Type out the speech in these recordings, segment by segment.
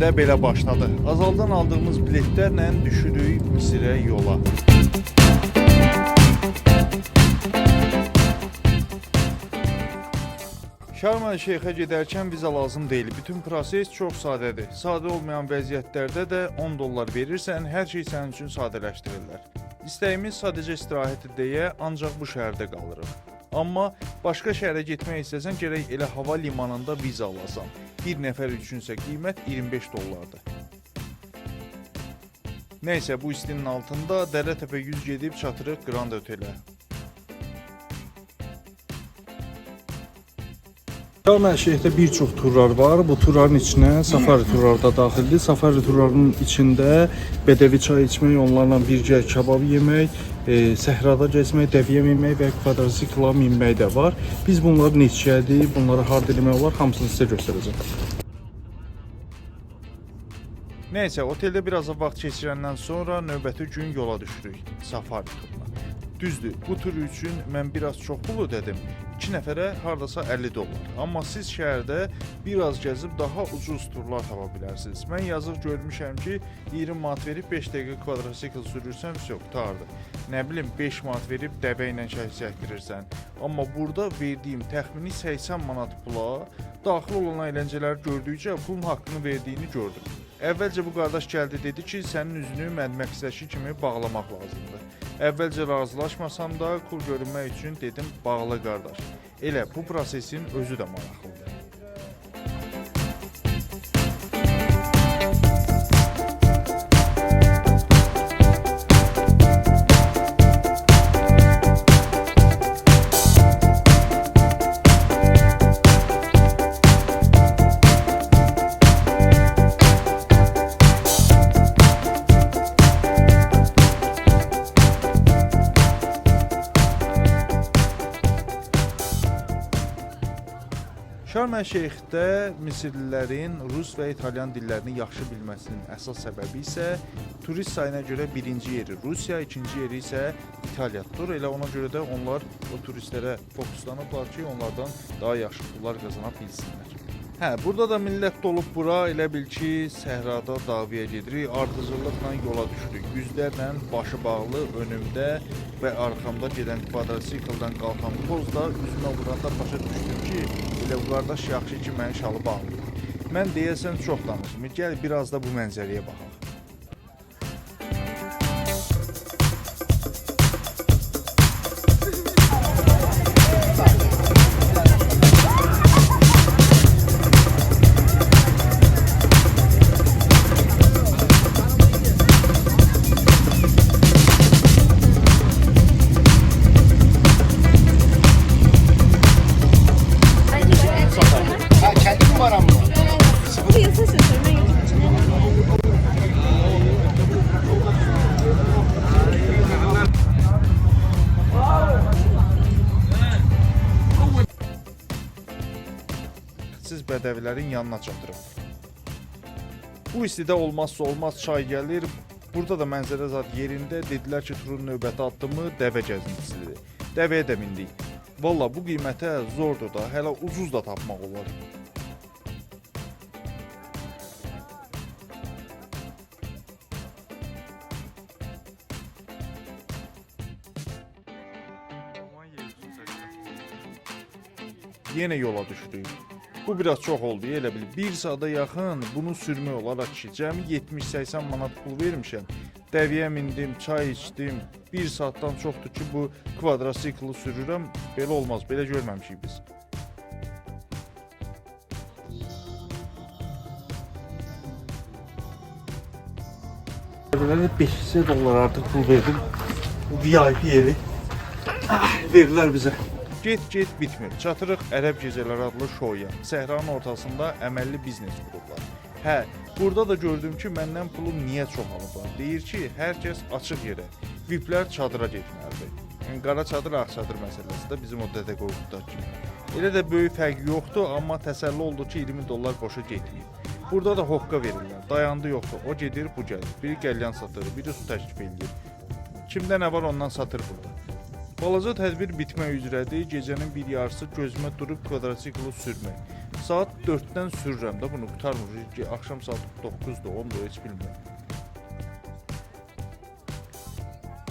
elə belə başladı. Azaldan aldığımız biletlərlə düşürük Misirə yola. Şarm el-Şeyxə gedərkən viza lazım deyil. Bütün proses çox sadədir. Sadə olmayan vəziyyətlərdə də 10 dollar verirsən, hər şey sənin üçün sadələşdirirlər. İstəyimiz sadəcə istirahət deyə ancaq bu şəhərdə qalırıq. Amma başqa şəhərə getmək istəsən gərək elə hava limanında viza alasan. Bir nəfər üçünsə qiymət 25 dollardır. Nəysə, bu istinin altında Dərətəpə 100 gedib çatırıq Grand Otelə. Şarm el-Şeyxdə bir çox turlar var. Bu turların içinə safari turları da daxildir. Safari turlarının içində bədəvi çay içmək, onlarla birgə kebab yemək, səhrada gəzmək, dəvəyə minmək və kvadrosikla minmək də var. Biz bunları neçədir, bunları harda eləmək olar, hamısını sizə göstərəcəm. Nəysə, oteldə biraz vaxt keçirəndən sonra növbəti gün yola düşürük safari turuna. Düzdür, bu tur üçün mən biraz çox pul ödədim. 2 nəfərə hardasa 50 dollar. Amma siz şəhərdə biraz gəzib daha ucuz turlar tapa bilərsiniz. Mən yazıq görmüşəm ki, 20 manat verib 5 dəqiqə kvadrosikl sürürsən, yox, qurtardı. Nə bilim, 5 manat verib dəvə ilə çəkdirirsən. Amma burada verdiyim təxmini 80 manat pula daxil olan əyləncələri gördükcə pulun haqqını verdiyini gördüm. Əvvəlcə bu qardaş gəldi dedi ki, sənin üzünü məndməksəşi kimi bağlamaq lazımdır. Əvvəlcə razılaşmasam da kul görünmək üçün dedim bağla qardaş. Elə bu prosesin özü də maraqlıdır. Şarm el-Şeyxdə Misirlilərin rus və İtalyan dillərini yaxşı bilməsinin əsas səbəbi isə turist sayına görə birinci yeri Rusiya, ikinci yeri isə İtaliya tutur. Elə ona görə də onlar o turistlərə fokuslanıblar ki, onlardan daha yaxşı pullar qazana bilsinlər. Burada da millət dolub bura, elə bil ki, səhrada davaya gedirik, ardıcıllıqla yola düşürük. Yüzlərlə başı bağlı önümdə və arxamda gedən kvadrosikldan qalxan toz da üzümə vuranda başa düşdüm ki, elə bu qardaş yaxşı ki, məni şalı bağlayır. Mən deyəsən çox danışım, gəl biraz da bu mənzərəyə baxaq. Siz bədəvilərin yanına çatırıq. Bu istidə olmazsa olmaz çay gəlir. Burada da mənzərə zad yerində. Dedilər ki, turun növbəti addımı dəvə gəzintisidir. Dəvəyə də mindik. Valla bu qiymətə zordur da, hələ ucuz da tapmaq olar. Yenə yola düşdük. Bu biraz çox oldu, elə bil. 1 saata yaxın bunu sürmək olaraq ki, cəmi 70-80 manat pul vermişəm. Dəvəyə mindim, çay içdim. 1 saatdan çoxdur ki, bu kvadrosiklı sürürəm. Belə olmaz, belə görməmişik biz. Dəvələrə 5 dollar artıq pul verdim. Bu VIP yeri verirlər bizə. Get bitmir. Çatırıq Ərəb Gecələri adlı şouya. Səhranın ortasında əməlli biznes qurublar. Burada da gördüm ki, məndən pulu niyə çox alıblar. Deyir ki, hər kəs açıq yerə, VIPlər çadıra getməlidir. Qara çadır, ağ çadır məsələsi də bizim o Dədə Qorqudlar kimi. Elə də böyük fərq yoxdur, amma təsəlli oldu ki, 20 dollar boşa getməyib. Burada da hoqqa verirlər. Dayandı yoxdur. O gedir, bu gəlir. Biri qəlyan satır, biri su təklif edir. Kimdə nə var ondan satır burada. Balaca tədbir bitmək üzrədir. Gecənin bir yarısı gözümə durub kvadrosiklı sürmək. Saat 4-dən sürürəm də bunu, qurtarmır ki, axşam saat 9-dur, 10-dur, heç bilmirəm.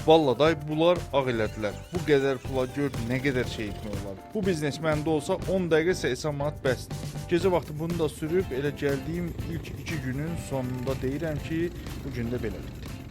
Valla day bunlar ağ elədilər. Bu qədər pula gör nə qədər şey etmək olar. Bu biznes məndə olsa 10 dəqiqə 80 manat bəsdir. Gecə vaxtı bunu da sürüb elə gəldiyim ilk 2 günün sonunda deyirəm ki, bu gün də belə bitdi.